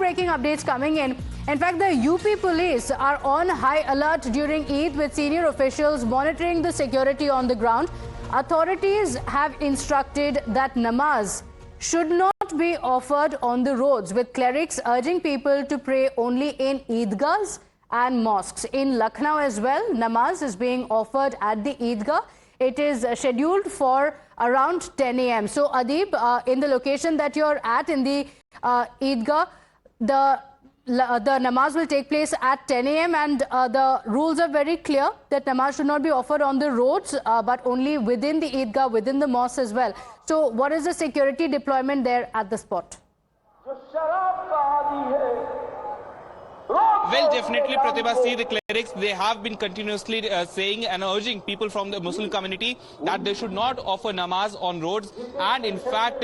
breaking updates coming in. In fact, the UP police are on high alert during Eid, with senior officials monitoring the security on the ground. Authorities have instructed that namaz should not be offered on the roads, with clerics urging people to pray only in Eidgahs and mosques. In Lucknow as well, namaz is being offered at the Eidgah. It is scheduled for around 10 a.m. So, Adib, in the location that you're at in the Eidgah, the namaz will take place at 10 a.m. and the rules are very clear that namaz should not be offered on the roads, but only within the Eidgah, within the mosque as well. So, what is the security deployment there at the spot? Well, definitely, Pratibha, see the clerics, they have been continuously saying and urging people from the Muslim community that they should not offer namaz on roads. And in fact,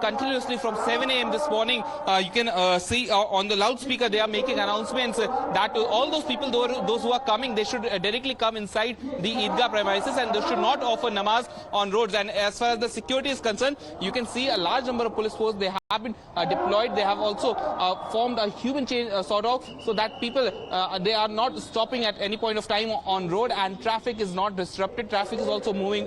continuously from 7 a.m. this morning, you can see on the loudspeaker, they are making announcements that all those people, those who are coming, they should directly come inside the Eidgah premises and they should not offer namaz on roads. And as far as the security is concerned, you can see a large number of police forces, they have been deployed. They have also formed a human chain sort of, so that people, they are not stopping at any point of time on road, and traffic is not disrupted. Traffic is also moving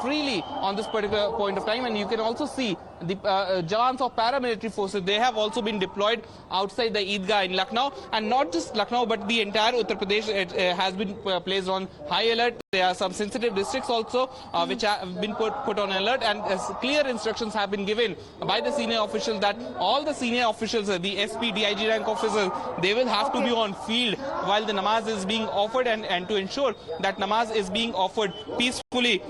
freely on this particular point of time. And you can also see the jawans of paramilitary forces, they have also been deployed outside the Eidgah in Lucknow. And not just Lucknow, but the entire Uttar Pradesh has been placed on high alert. There are some sensitive districts also which have been put on alert, and clear instructions have been given by the senior officials that all the senior officials, the SP, DIG rank officers, they will have to be on field while the namaz is being offered, and to ensure that namaz is being offered peacefully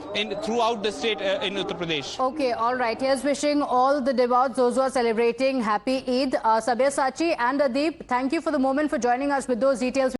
throughout the state in Uttar Pradesh. Okay, all right. Here's wishing all the devout, those who are celebrating, happy Eid. Sabyasachi and Adib, thank you for the moment for joining us with those details.